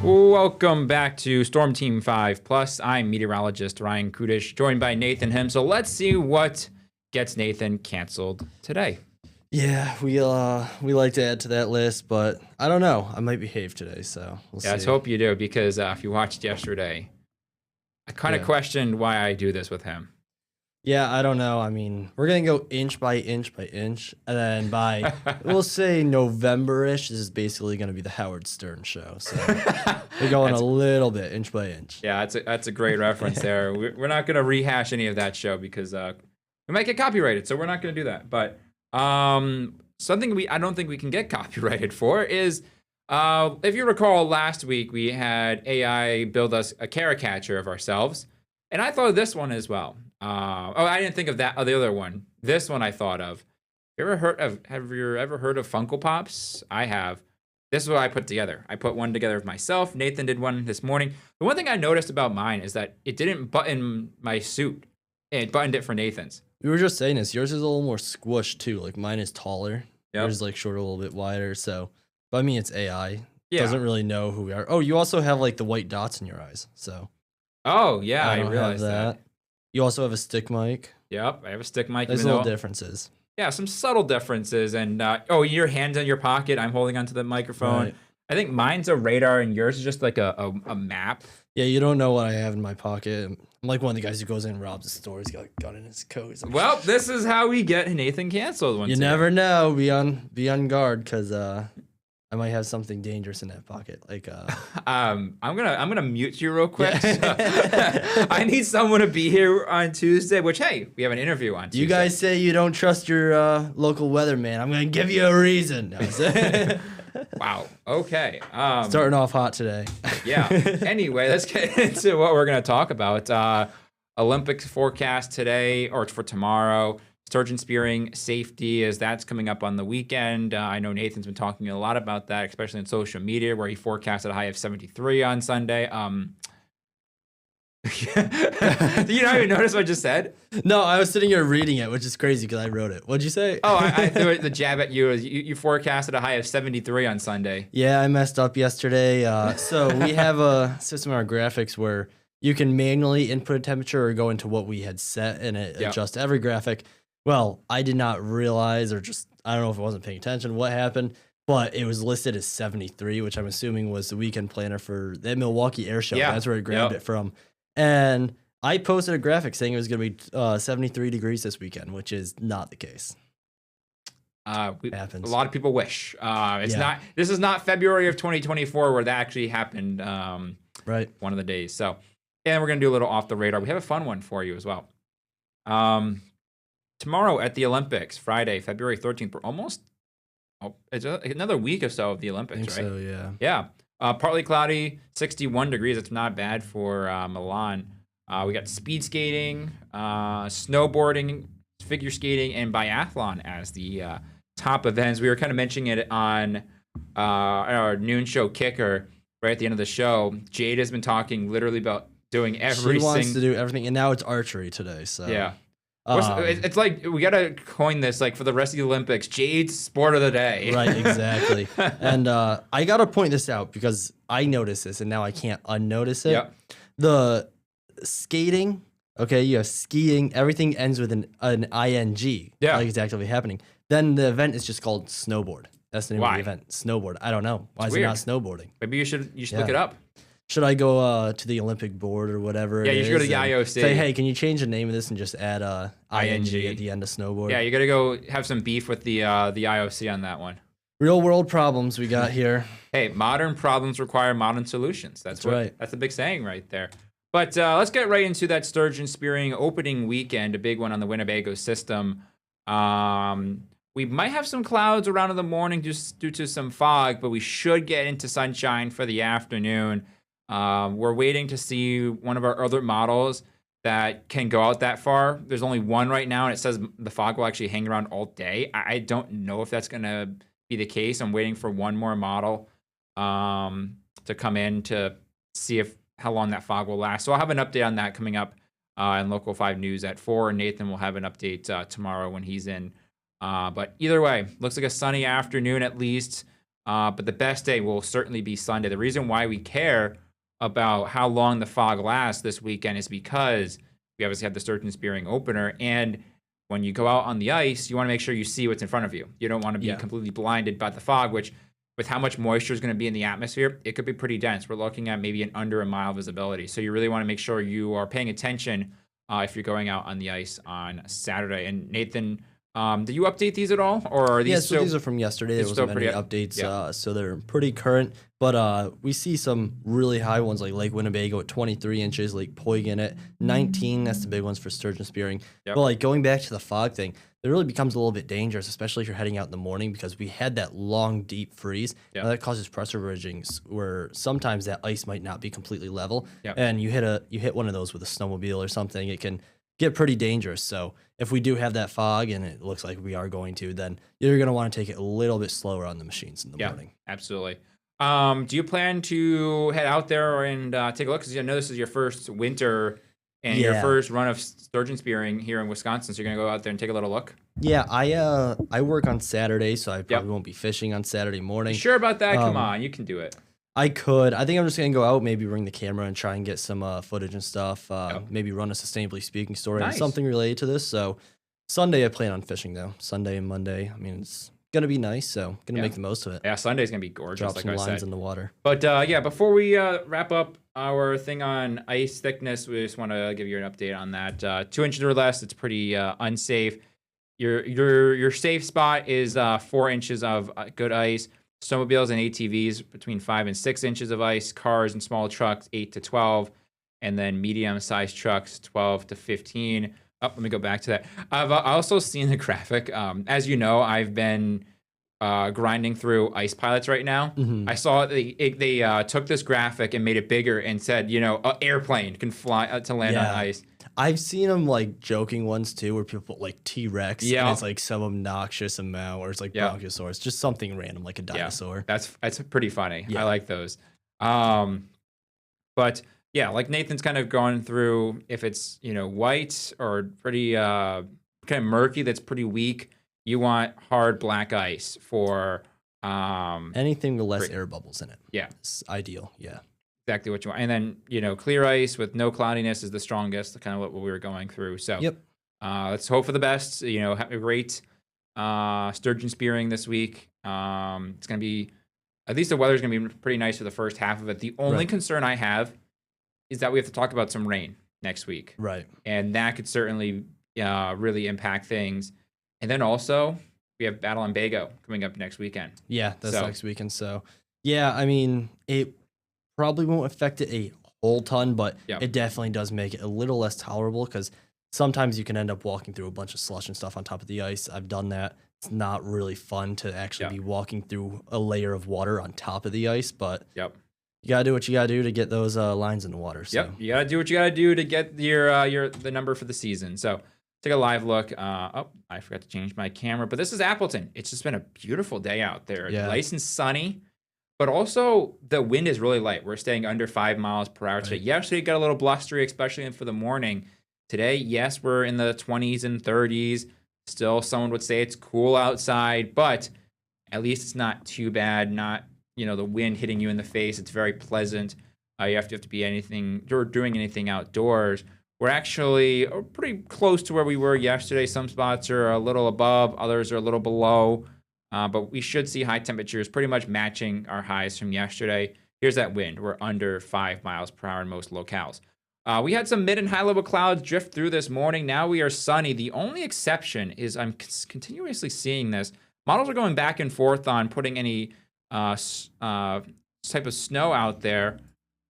Welcome back to Storm Team 5 Plus. I'm meteorologist Ryan Kudish, joined by Nathan Him. So let's see what gets Nathan canceled today. Yeah, we like to add to that list, but I don't know. I might behave today, so we'll see. Let's hope you do, because if you watched yesterday, I kind of questioned why I do this with him. Yeah, I don't know. I mean, we're going to go inch by inch by inch, and then by, we'll say November-ish, this is basically going to be the Howard Stern show. So we're going a little bit, inch by inch. Yeah, that's a great reference there. We're not going to rehash any of that show because we might get copyrighted, so we're not going to do that. But something I don't think we can get copyrighted for is, if you recall, last week we had AI build us a caricature of ourselves, and I thought of this one as well. I didn't think of that. Oh, the other one. This one I thought of. Have you ever heard of Funko Pops? I have. This is what I put together. I put one together of myself. Nathan did one this morning. The one thing I noticed about mine is that it didn't button my suit. It buttoned it for Nathan's. We were just saying this. Yours is a little more squished too. Like mine is taller. Yep. Yours is like shorter, a little bit wider. So, but I mean, it's AI. Yeah. Doesn't really know who we are. Oh, you also have like the white dots in your eyes. So. Oh yeah, I don't realized have that. You also have a stick mic. Yep, I have a stick mic. There's little differences. Yeah, some subtle differences. And your hand's in your pocket. I'm holding onto the microphone. Right. I think mine's a radar and yours is just like a map. Yeah, you don't know what I have in my pocket. I'm like one of the guys who goes in and robs the store. He's got a gun in his coat. Well, this is how we get Nathan canceled. You never know. Be on guard, because I might have something dangerous in that pocket. Like I'm gonna mute you real quick. Yeah. I need someone to be here on Tuesday. Which, hey, we have an interview on Tuesday. You guys say you don't trust your local weatherman. I'm gonna give you a reason. No, wow. Okay. Starting off hot today. Yeah. Anyway, let's get into what we're gonna talk about. Olympics forecast today, or for tomorrow. Sturgeon spearing safety, as that's coming up on the weekend. I know Nathan's been talking a lot about that, especially on social media, where he forecasted a high of 73 on Sunday. Did you not even notice what I just said? No, I was sitting here reading it, which is crazy because I wrote it. What'd you say? Oh, I threw the jab at you. You forecasted a high of 73 on Sunday. Yeah, I messed up yesterday. So we have a system in our graphics where you can manually input a temperature or go into what we had set, and it adjusts every graphic. Well, I did not realize, or just, I don't know if I wasn't paying attention, what happened, but it was listed as 73, which I'm assuming was the weekend planner for that Milwaukee Air Show. Yeah. That's where I grabbed it from. And I posted a graphic saying it was going to be 73 degrees this weekend, which is not the case. Happens. A lot of people wish. This is not February of 2024 where that actually happened. Right. One of the days. So, and we're going to do a little off the radar. We have a fun one for you as well. Tomorrow at the Olympics, Friday, February 13th, it's another week or so of the Olympics, right? So, yeah. Yeah. Partly cloudy, 61 degrees. It's not bad for Milan. We got speed skating, snowboarding, figure skating, and biathlon as the top events. We were kind of mentioning it on our noon show kicker right at the end of the show. Jade has been talking literally about doing everything. She wants to do everything, and now it's archery today. So yeah. It's like we gotta coin this like for the rest of the Olympics. Jade's sport of the day. Right, exactly. And I gotta point this out because I noticed this, and now I can't unnotice it. Yep. The skating, okay, you have skiing. Everything ends with an ing. Yeah, like it's actively happening. Then the event is just called snowboard. That's the name of the event. Snowboard. I don't know. Why is it not snowboarding? Be you should look it up. Should I go to the Olympic board or whatever? Yeah, you should go to the IOC. Say, hey, can you change the name of this and just add ing at the end of snowboard? Yeah, you got to go have some beef with the IOC on that one. Real world problems we got here. Hey, modern problems require modern solutions. That's right. That's a big saying right there. But let's get right into that sturgeon spearing opening weekend, a big one on the Winnebago system. We might have some clouds around in the morning just due to some fog, but we should get into sunshine for the afternoon. We're waiting to see one of our other models that can go out that far. There's only one right now, and it says the fog will actually hang around all day. I don't know if that's going to be the case. I'm waiting for one more model to come in to see how long that fog will last. So I'll have an update on that coming up in Local 5 News at 4, and Nathan will have an update tomorrow when he's in. But either way, looks like a sunny afternoon at least. But the best day will certainly be Sunday. The reason why we care about how long the fog lasts this weekend is because we obviously have the Sturgeon Spearing opener, and when you go out on the ice, you want to make sure you see what's in front of you. You don't want to be completely blinded by the fog, which with how much moisture is going to be in the atmosphere, it could be pretty dense. We're looking at maybe an under a mile visibility. So you really want to make sure you are paying attention if you're going out on the ice on Saturday. And Nathan, did you update these at all? Or are these these are from yesterday. There wasn't many updates, so they're pretty current. But we see some really high ones like Lake Winnebago at 23 inches, Lake Poygan at 19. That's the big ones for Sturgeon Spearing. But like going back to the fog thing, it really becomes a little bit dangerous, especially if you're heading out in the morning, because we had that long, deep freeze. Now that causes pressure ridgings where sometimes that ice might not be completely level. And you hit one of those with a snowmobile or something, it can get pretty dangerous. So if we do have that fog, and it looks like we are going to, then you're going to want to take it a little bit slower on the machines in the morning. Absolutely. Do you plan to head out there and take a look? Because I know this is your first winter and your first run of Sturgeon Spearing here in Wisconsin. So you're going to go out there and take a little look? Yeah, I work on Saturday, so I probably won't be fishing on Saturday morning. You sure about that? Come on, you can do it. I could. I think I'm just going to go out, maybe bring the camera and try and get some footage and stuff. Maybe run a Sustainably Speaking story on something related to this. So Sunday I plan on fishing, though. Sunday and Monday. I mean, it's going to be nice, so going to make the most of it. Yeah, Sunday's going to be gorgeous, Drop some lines in the water. But before we wrap up our thing on ice thickness, we just want to give you an update on that. 2 inches or less, it's pretty unsafe. Your safe spot is 4 inches of good ice. Snowmobiles and ATVs between 5 and 6 inches of ice. Cars and small trucks 8 to 12, and then medium-sized trucks 12 to 15. Oh, let me go back to that. I've also seen the graphic. As you know, I've been grinding through ice pilots right now. I saw they took this graphic and made it bigger and said, an airplane can fly to land on ice. I've seen them like joking ones too, where people put like T-Rex, and it's like some obnoxious amount, or it's like Bronchosaurus, just something random like a dinosaur. That's pretty funny. I like those. But yeah, like Nathan's kind of going through, if it's white or pretty kind of murky, that's pretty weak. You want hard black ice for anything with less air bubbles in it. Yeah, it's ideal. Yeah. Exactly what you want. And then, clear ice with no cloudiness is the strongest, kind of what we were going through. So let's hope for the best. Have a great Sturgeon Spearing this week. It's going to be, at least the weather's going to be pretty nice for the first half of it. The only concern I have is that we have to talk about some rain next week. Right. And that could certainly really impact things. And then also, we have Battle on Bago coming up next weekend. Yeah, that's next weekend. So, yeah, I mean, it probably won't affect it a whole ton, but it definitely does make it a little less tolerable, because sometimes you can end up walking through a bunch of slush and stuff on top of the ice. I've done that. It's not really fun to actually be walking through a layer of water on top of the ice, but you gotta do what you gotta do to get those lines in the water. So. You gotta do what you gotta do to get the number for the season. So take a live look. I forgot to change my camera, but this is Appleton. It's just been a beautiful day out there. It's nice and sunny. But also, the wind is really light. We're staying under 5 miles per hour today. Yesterday, it got a little blustery, especially for the morning. Today, yes, we're in the 20s and 30s. Still, someone would say it's cool outside, but at least it's not too bad. Not, the wind hitting you in the face. It's very pleasant. You have to be doing anything outdoors. We're actually pretty close to where we were yesterday. Some spots are a little above, others are a little below. But we should see high temperatures pretty much matching our highs from yesterday. Here's that wind. We're under 5 miles per hour in most locales. We had some mid and high level clouds drift through this morning. Now we are sunny. The only exception is I'm continuously seeing this. Models are going back and forth on putting any type of snow out there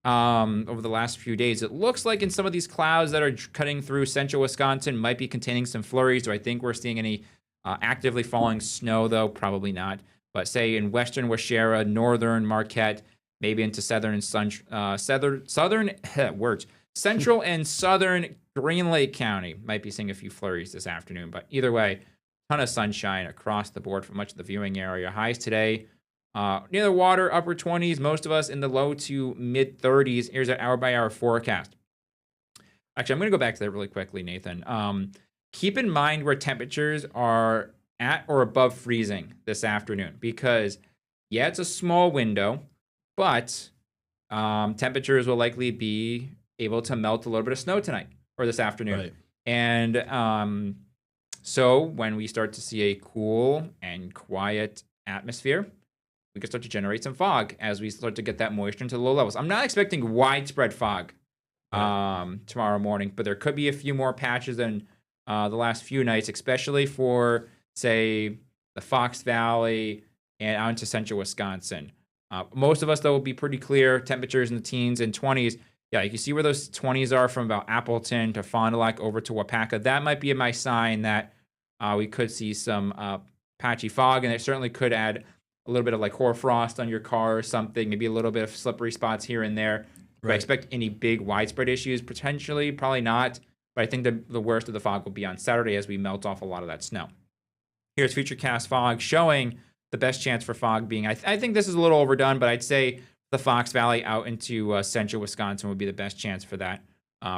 over the last few days. It looks like in some of these clouds that are cutting through central Wisconsin might be containing some flurries. Do I think we're seeing any actively falling snow, though? Probably not. But say in western Waushara, northern Marquette, maybe into central and southern Green Lake County, might be seeing a few flurries this afternoon. But either way, ton of sunshine across the board for much of the viewing area. Highs today near the water, upper 20s. Most of us in the low to mid 30s. Here's our hour-by-hour forecast. Actually, I'm going to go back to that really quickly, Nathan. Keep in mind where temperatures are at or above freezing this afternoon, because Yeah, it's a small window, but temperatures will likely be able to melt a little bit of snow tonight or this afternoon. Right. And so when we start to see a cool and quiet atmosphere, we can start to generate some fog as we start to get that moisture into the low levels. I'm not expecting widespread fog tomorrow morning, but there could be a few more patches than the last few nights, especially for, say, the Fox Valley and out into central Wisconsin. Most of us, though, will be pretty clear. Temperatures in the teens and 20s. Yeah, you can see where those 20s are from about Appleton to Fond du Lac over to Wapaka. That might be my sign that we could see some patchy fog, and it certainly could add a little bit of like hoarfrost on your car or something, maybe a little bit of slippery spots here and there. Right. Do I expect any big widespread issues? Potentially, probably not. But I think the worst of the fog will be on Saturday as we melt off a lot of that snow. Here's Futurecast fog showing the best chance for fog being, I think this is a little overdone, but I'd say the Fox Valley out into central Wisconsin would be the best chance for that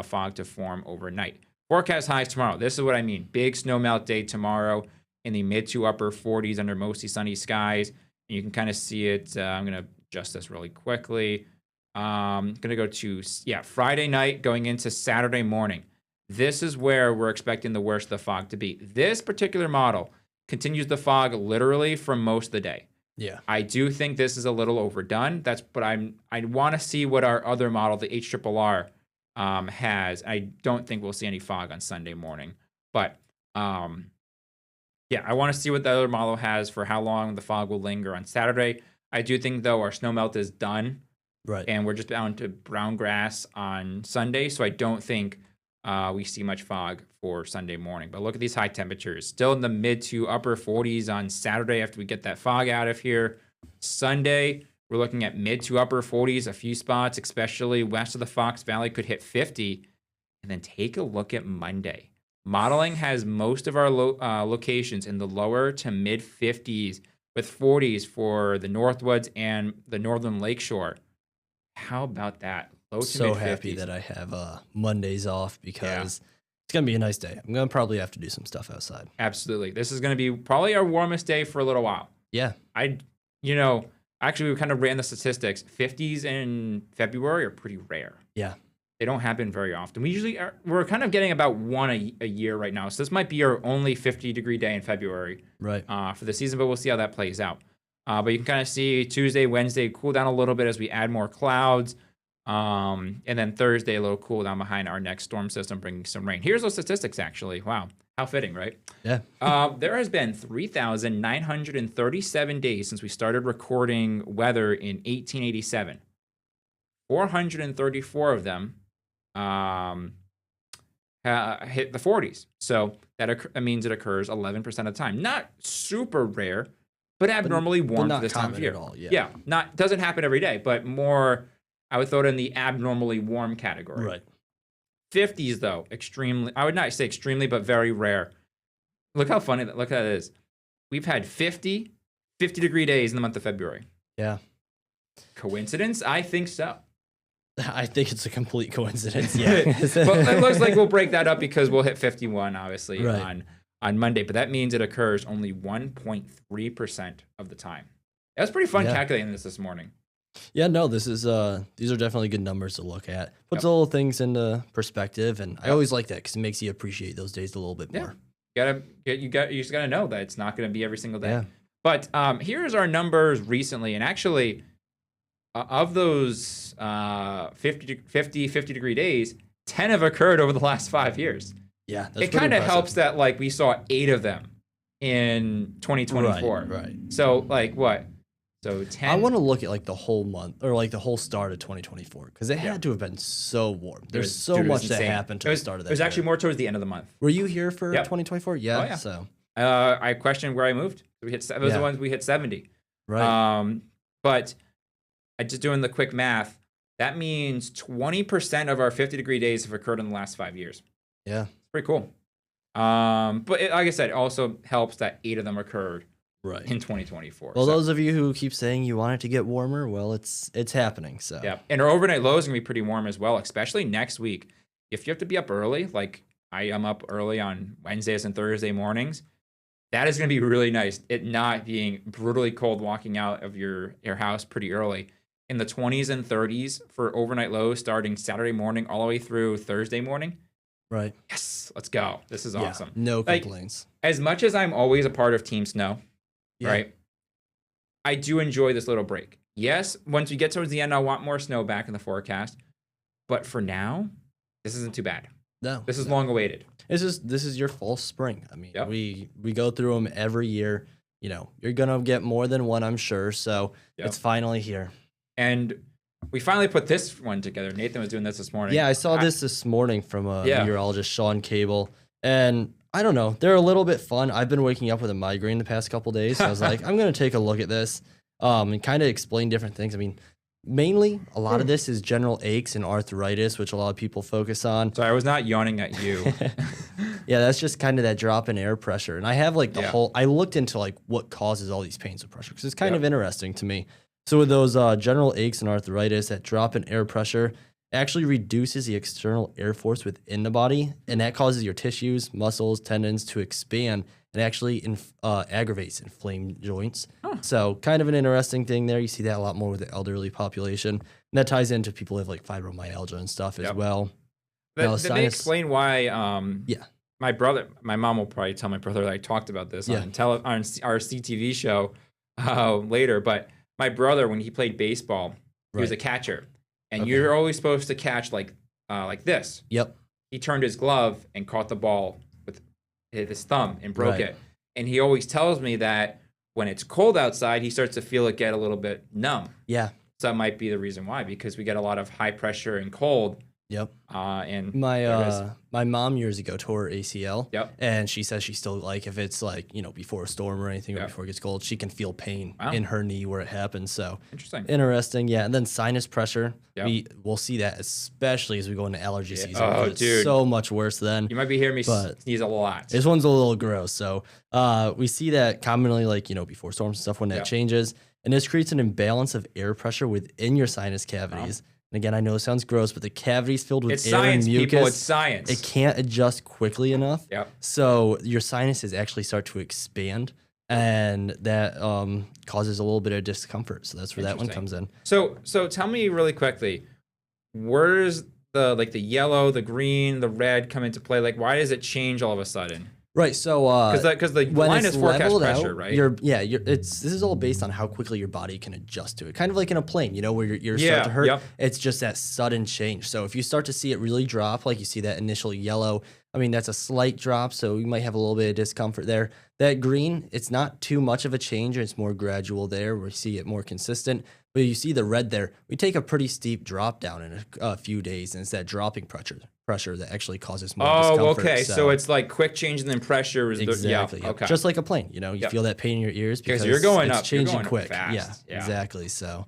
fog to form overnight. Forecast highs tomorrow. This is what I mean. Big snow melt day tomorrow in the mid to upper 40s under mostly sunny skies. And you can kind of see it. I'm going to adjust this really quickly. Going to go to, Friday night going into Saturday morning. This is where we're expecting the worst of the fog to be. This particular model continues the fog literally for most of the day. Yeah. I do think this is a little overdone. But I want to see what our other model, the HRRR, has. I don't think we'll see any fog on Sunday morning. But I want to see what the other model has for how long the fog will linger on Saturday. I do think, though, our snow melt is done. Right. And we're just down to brown grass on Sunday. So I don't think we see much fog for Sunday morning. But look at these high temperatures. Still in the mid to upper 40s on Saturday after we get that fog out of here. Sunday, we're looking at mid to upper 40s. A few spots, especially west of the Fox Valley, could hit 50. And then take a look at Monday. Modeling has most of our locations in the lower to mid 50s with 40s for the Northwoods and the Northern Lakeshore. How about that? Low to so mid 50s. Happy that I have Mondays off because it's going to be a nice day. I'm going to probably have to do some stuff outside. Absolutely. This is going to be probably our warmest day for a little while. Yeah. Actually, we kind of ran the statistics. 50s in February are pretty rare. Yeah. They don't happen very often. We're kind of getting about one a year right now. So this might be our only 50-degree day in February for the season, but we'll see how that plays out. But you can kind of see Tuesday, Wednesday cool down a little bit as we add more clouds. And then Thursday, a little cool down behind our next storm system, bringing some rain. Here's those statistics, actually. Wow. How fitting, right? Yeah. There has been 3,937 days since we started recording weather in 1887. 434 of them hit the 40s. So that means it occurs 11% of the time. Not super rare, but abnormally warm for this time of year. Yeah, doesn't happen every day, but more, I would throw it in the abnormally warm category. Right. 50s, though, I would not say extremely, but very rare. Look how funny that is. We've had 50-degree days in the month of February. Yeah. Coincidence? I think so. I think it's a complete coincidence. Yeah. Well, it looks like we'll break that up because we'll hit 51, obviously, on Monday. But that means it occurs only 1.3% of the time. That was pretty fun calculating this morning. Yeah, no, these are definitely good numbers to look at. Puts little things into perspective, and I always like that because it makes you appreciate those days a little bit more. You just gotta know that it's not gonna be every single day. Yeah. But here's our numbers recently, and actually, of those 50-degree days, 10 have occurred over the last 5 years. Yeah, it kind of helps that we saw 8 of them in 2024. Right. So what? So 10. I want to look at the whole month or the whole start of 2024 because it had to have been so warm. There's so much that happened to the start of that. It was actually more towards the end of the month. Were you here for 2024? Yeah. Oh, yeah. So I questioned where I moved. We hit those are the ones we hit 70. Right. But I just doing the quick math. That means 20% of our 50-degree days have occurred in the last 5 years. Yeah. It's pretty cool. But like I said, it also helps that 8 of them occurred in 2024. Well, those of you who keep saying you want it to get warmer, well, it's happening. So yeah, and our overnight low is gonna be pretty warm as well, especially next week. If you have to be up early, like I am up early on Wednesdays and Thursday mornings, That is going to be really nice. It not being brutally cold walking out of your house pretty early. In the 20s and 30s for overnight lows starting Saturday morning all the way through Thursday morning. Right. Yes, let's go. This is awesome. No complaints. As much as I'm always a part of Team Snow, right? I do enjoy this little break. Yes, once we get towards the end, I want more snow back in the forecast. But for now, this isn't too bad. No. This is long awaited. This is your false spring. I mean, we go through them every year. You know, you're going to get more than one, I'm sure. So it's finally here. And we finally put this one together. Nathan was doing this morning. Yeah, I saw this morning from a meteorologist, Sean Cable. And I don't know, they're a little bit fun. I've been waking up with a migraine the past couple days. So I was like, I'm going to take a look at this and kind of explain different things. I mean, mainly, a lot of this is general aches and arthritis, which a lot of people focus on. Sorry, I was not yawning at you. Yeah, that's just kind of that drop in air pressure. And I have like I looked into like what causes all these pains of pressure because it's kind of interesting to me. So with those general aches and arthritis, that drop in air pressure actually reduces the external air force within the body, and that causes your tissues, muscles, tendons to expand and actually aggravates inflamed joints. So kind of an interesting thing there. You see that a lot more with the elderly population. And that ties into people who have like fibromyalgia and stuff as well. Did they explain why? My mom will probably tell my brother that I talked about this on our CTV show later. But my brother, when he played baseball, he was a catcher, and you're always supposed to catch like this. Yep. He turned his glove and caught the ball with his thumb and broke it. And he always tells me that when it's cold outside, he starts to feel it get a little bit numb. Yeah. So that might be the reason why, because we get a lot of high pressure and cold. Yep. And my mom years ago tore her ACL. Yep. And she says she still like if it's like, you know, before a storm or anything or before it gets cold, she can feel pain in her knee where it happens. So interesting. Yeah. And then sinus pressure. Yep. We'll see that especially as we go into allergy season. Oh, dude. It's so much worse then. You might be hearing me sneeze a lot. This one's a little gross. So we see that commonly like, you know, before storms and stuff when that changes. And this creates an imbalance of air pressure within your sinus cavities. And again, I know it sounds gross, but the cavity's filled with air and mucus. People, it's science. It can't adjust quickly enough. Yep. So your sinuses actually start to expand, and that causes a little bit of discomfort. So that's where that one comes in. So tell me really quickly, where's the yellow, the green, the red come into play? Like, why does it change all of a sudden? Right, so because the line is forecast pressure, right? This is all based on how quickly your body can adjust to it. Kind of like in a plane, you know, where your ears start to hurt. Yep. It's just that sudden change. So if you start to see it really drop, like you see that initial yellow, I mean, that's a slight drop, so you might have a little bit of discomfort there. That green, it's not too much of a change. It's more gradual there. We see it more consistent. But you see the red there. We take a pretty steep drop down in a few days, and it's that dropping pressure that actually causes more discomfort. Okay. So it's like quick change and then pressure is exactly. Okay. Just like a plane, you know, you feel that pain in your ears because you're going it's up, changing you're going quick. Fast. Yeah, exactly. So,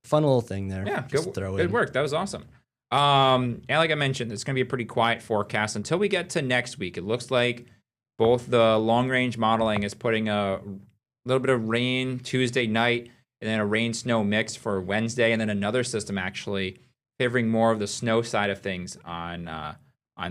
fun little thing there. Yeah, good work. That was awesome. And like I mentioned, it's going to be a pretty quiet forecast until we get to next week. It looks like both the long range modeling is putting a little bit of rain Tuesday night and then a rain snow mix for Wednesday, and then another system actually favoring more of the snow side of things on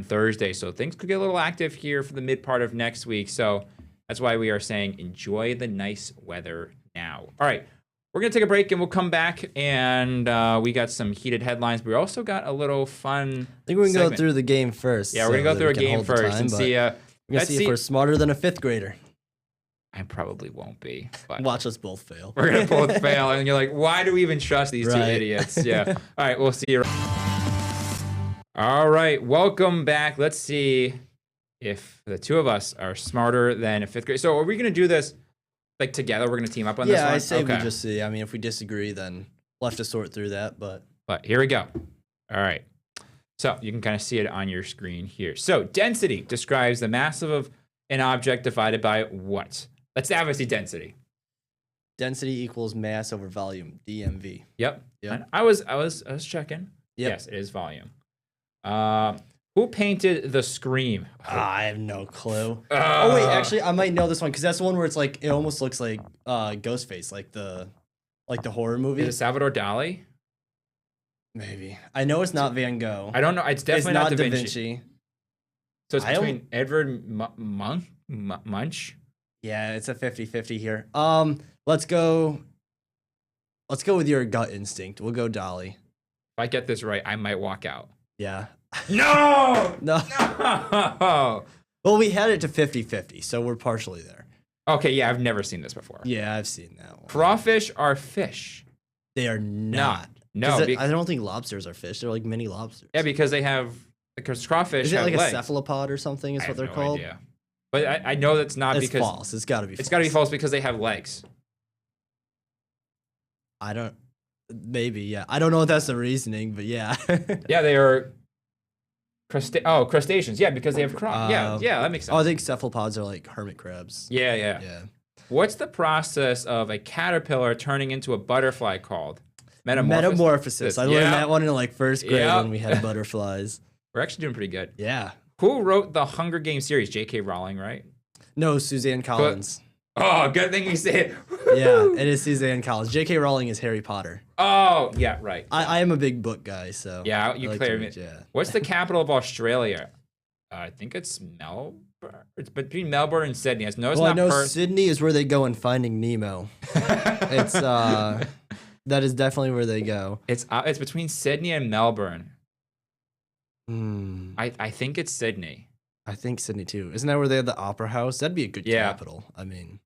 Thursday. So things could get a little active here for the mid part of next week. So that's why we are saying enjoy the nice weather now. All right. We're going to take a break and we'll come back and we got some heated headlines. But we also got a little fun I think we can go through the game first. Yeah, we're going to go through a game first and see. We're going to see if we're smarter than a fifth grader. I probably won't be. But watch us both fail. We're going to both fail. And you're like, why do we even trust these two idiots? Yeah. All right, we'll see you. All right, welcome back. Let's see if the two of us are smarter than a fifth grade. So are we going to do this like together? We're going to team up on this one? Yeah, I say we just see. I mean, if we disagree, then we'll have to sort through that. But here we go. All right. So you can kind of see it on your screen here. So density describes the mass of an object divided by what? Let's obviously density. Density equals mass over volume, DMV. Yep. I was checking. Yep. Yes, it is volume. Who painted the Scream? I have no clue. Oh wait, actually, I might know this one because that's the one where it's like it almost looks like Ghostface, like the horror movie. Is it Salvador Dali? Maybe. I know it's not Van Gogh. I don't know. It's definitely not Da Vinci. So it's between Edvard Munch. Yeah, it's a 50-50 here. Let's go with your gut instinct. We'll go Dolly. If I get this right, I might walk out. Yeah. No! No. No! Well, we had it to 50-50, so we're partially there. Okay, yeah, I've never seen this before. Yeah, I've seen that one. Crawfish are fish. They are not. No. I don't think lobsters are fish. They're like mini lobsters. Yeah, because they have, because crawfish Is it have like legs. a cephalopod or something is what they're called? Idea. But I know that's not It's because... false. It's got to be false. It's got to be false because they have legs. Maybe, yeah. I don't know if that's the reasoning, but yeah. Yeah, they are crustaceans. Yeah, because they have yeah, that makes sense. Oh, I think cephalopods are like hermit crabs. Yeah. What's the process of a caterpillar turning into a butterfly called? Metamorphosis. I learned that one in like first grade when we had butterflies. We're actually doing pretty good. Yeah. Who wrote the Hunger Games series? J.K. Rowling, right? No, Suzanne Collins. Oh, good thing we say it. Yeah, it is Suzanne Collins. J.K. Rowling is Harry Potter. Oh, yeah, right. I am a big book guy, so. Yeah, you cleared me. Yeah. What's the capital of Australia? I think it's Melbourne. It's between Melbourne and Sydney. No, it's not I know Perth. Sydney is where they go in Finding Nemo. It's that is definitely where they go. It's between Sydney and Melbourne. Hmm. I think it's Sydney. I think Sydney too. Isn't that where they have the Opera House? That'd be a good capital. I mean,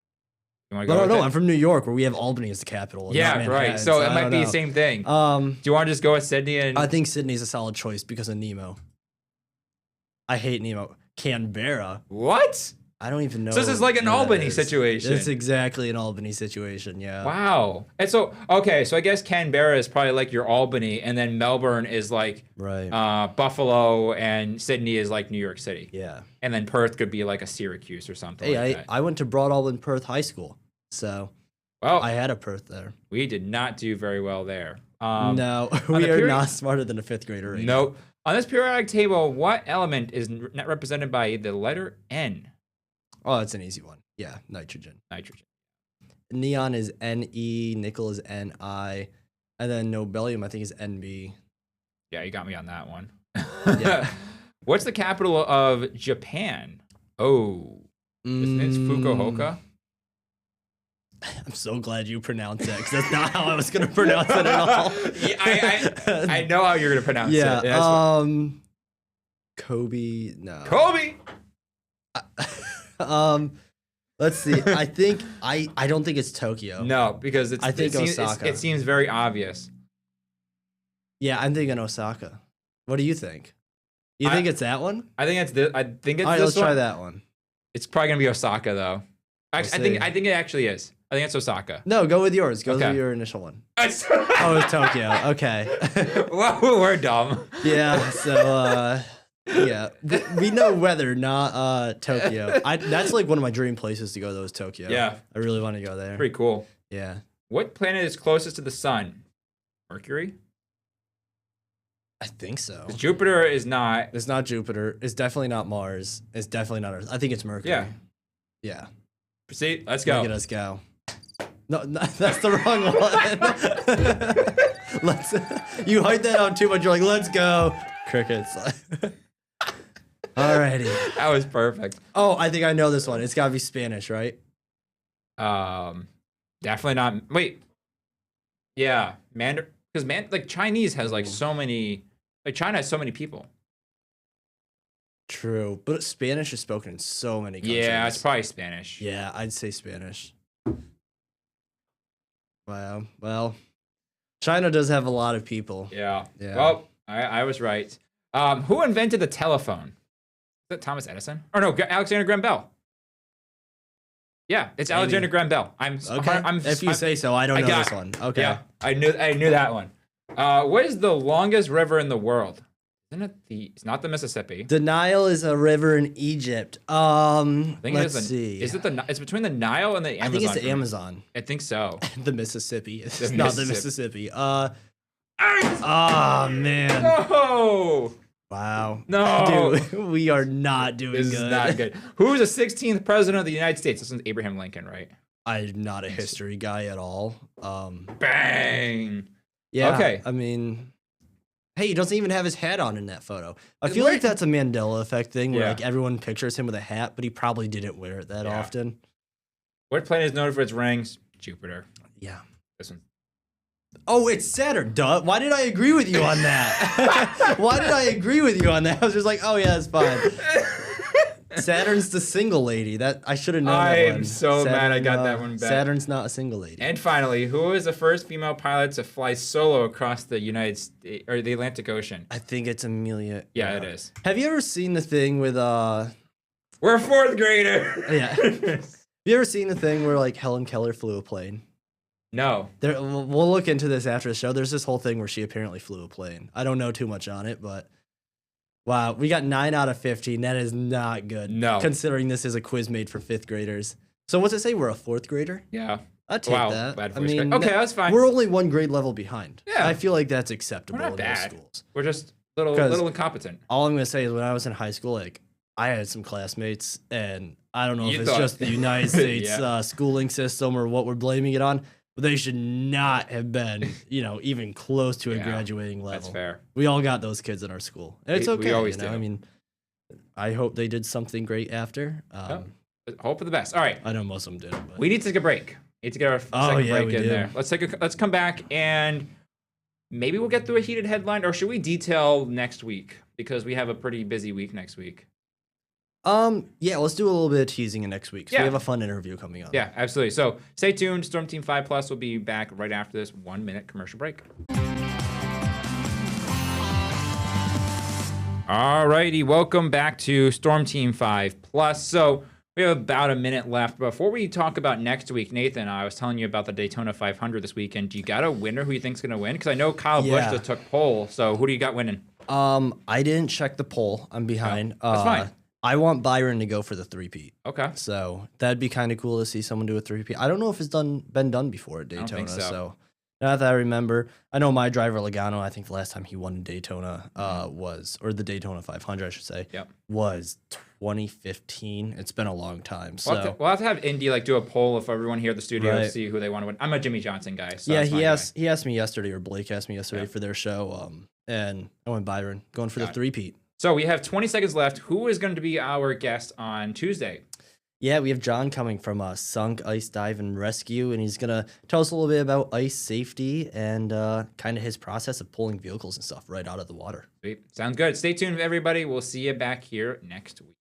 no. I'm from New York, where we have Albany as the capital. Yeah, right. So it might be the same thing. Do you want to just go with Sydney? I think Sydney's a solid choice because of Nemo. I hate Nemo. Canberra. What? I don't even know. So this is like an Albany situation. It's exactly an Albany situation, yeah. Wow. And so, okay, so I guess Canberra is probably like your Albany, and then Melbourne is like Buffalo, and Sydney is like New York City. Yeah. And then Perth could be like a Syracuse or something hey, that. I went to Broadalbin Perth High School, so I had a Perth there. We did not do very well there. No, we are not smarter than a fifth grader. Right nope. Now. On this periodic table, what element is not represented by the letter N? Oh, that's an easy one. Yeah, nitrogen. Neon is Ne, nickel is Ni, and then nobelium I think is Nb. Yeah, you got me on that one. Yeah. What's the capital of Japan? Oh, it's Fukuoka. I'm so glad you pronounced that because that's not how I was going to pronounce it at all. I know how you're going to pronounce it. Yeah. Kobe. No. Kobe. Let's see. I think I don't think it's Tokyo. No, because Osaka. It seems very obvious. Yeah, I'm thinking Osaka. What do you think? You think it's that one? I think it's this. I think it's all right, this let's try that one. It's probably gonna be Osaka though. Actually, I think it actually is. I think it's Osaka. No, go with yours. Go with your initial one. Oh, it's Tokyo. Okay. Well, we're dumb. Yeah. So. Yeah, we know weather, not Tokyo. That's like one of my dream places to go, though, is Tokyo. Yeah. I really want to go there. Pretty cool. Yeah. What planet is closest to the sun? Mercury? I think so. Jupiter is not. It's not Jupiter. It's definitely not Mars. It's definitely not Earth. I think it's Mercury. Yeah. Yeah. Proceed. Let's go. Look at us go. No, that's the wrong one. You hyped that up too much. You're like, let's go. Crickets. Alrighty. That was perfect. Oh, I think I know this one. It's gotta be Spanish, right? Definitely not. Wait. Yeah, because like Chinese has like so many. Like China has so many people. True, but Spanish is spoken in so many countries. Yeah, it's probably Spanish. Yeah, I'd say Spanish. Wow. Well, China does have a lot of people. Yeah. Well, I was right. Who invented the telephone? Is that Thomas Edison? Or no, Alexander Graham Bell. Yeah, it's Alexander Graham Bell. If you say so, I don't know this one. Okay. Yeah, I knew that one. What is the longest river in the world? Isn't it it's not the Mississippi. The Nile is a river in Egypt. I think let's see. Is it it's between the Nile and the Amazon? I think it's the Amazon. I think so. The Mississippi. It's not the Mississippi. Oh man. No. Wow. No. Dude, we are not doing good. This is not good. Who's the 16th president of the United States? This is Abraham Lincoln, right? I'm not a history guy at all. Bang. Yeah. Okay. I mean, hey, he doesn't even have his hat on in that photo. I feel like that's a Mandela effect thing where like everyone pictures him with a hat, but he probably didn't wear it that often. What planet is known for its rings? Jupiter. Yeah. This one. Oh, it's Saturn. Duh. Why did I agree with you on that? Why did I agree with you on that? I was just like, oh yeah, that's fine. Saturn's the single lady. That I should have known. I that am one. so mad I got that one back. Saturn's not a single lady. And finally, who was the first female pilot to fly solo across the United States or the Atlantic Ocean? I think it's Amelia. Yeah, it is. Have you ever seen the thing with We're a fourth grader. Yeah. Have you ever seen the thing where like Helen Keller flew a plane? No. We'll look into this after the show. There's this whole thing where she apparently flew a plane. I don't know too much on it, but wow, we got 9 out of 15. That is not good. No. Considering this is a quiz made for 5th graders. So what's it say? We're a 4th grader? Yeah. I'd take that. Bad voice grade. Okay, that's fine. We're only 1 grade level behind. Yeah. I feel like that's acceptable We're not in most bad. schools. We're just little incompetent. All I'm going to say is when I was in high school, like I had some classmates, and I don't know if it's just the United States schooling system or what we're blaming it on, but they should not have been, even close to a graduating level. That's fair. We all got those kids in our school. And it's okay. We always do. I mean, I hope they did something great after. Hope for the best. All right. I know most of them did. But. We need to take a break. We need to get our second break in there. Let's come back and maybe we'll get through a heated headline, or should we detail next week? Because we have a pretty busy week next week. Yeah, let's do a little bit of teasing in next week. So we have a fun interview coming up. Yeah, absolutely. So stay tuned. Storm Team 5 Plus will be back right after this 1-minute commercial break. Alrighty, welcome back to Storm Team 5 Plus. So we have about a minute left. Before we talk about next week, Nathan, I was telling you about the Daytona 500 this weekend. Do you got a winner who you think's going to win? Because I know Kyle Busch just took pole. So who do you got winning? I didn't check the poll. I'm behind. That's fine. I want Byron to go for the 3-peat. Okay. So that'd be kind of cool to see someone do a 3-peat. I don't know if it's been done before at Daytona. I don't think so. Not that I remember. I know my driver Logano, I think the last time he won in Daytona or the Daytona 500, I should say, was 2015. It's been a long time. So we'll have to have Indy do a poll if everyone here at the studio to see who they want to win. I'm a Jimmy Johnson guy. So yeah, he asked me yesterday, or Blake asked me yesterday for their show, and I went Byron, going for the 3-peat. So we have 20 seconds left. Who is going to be our guest on Tuesday? Yeah, we have John coming from Sunk Ice Dive and Rescue, and he's going to tell us a little bit about ice safety and kind of his process of pulling vehicles and stuff right out of the water. Sweet. Sounds good. Stay tuned, everybody. We'll see you back here next week.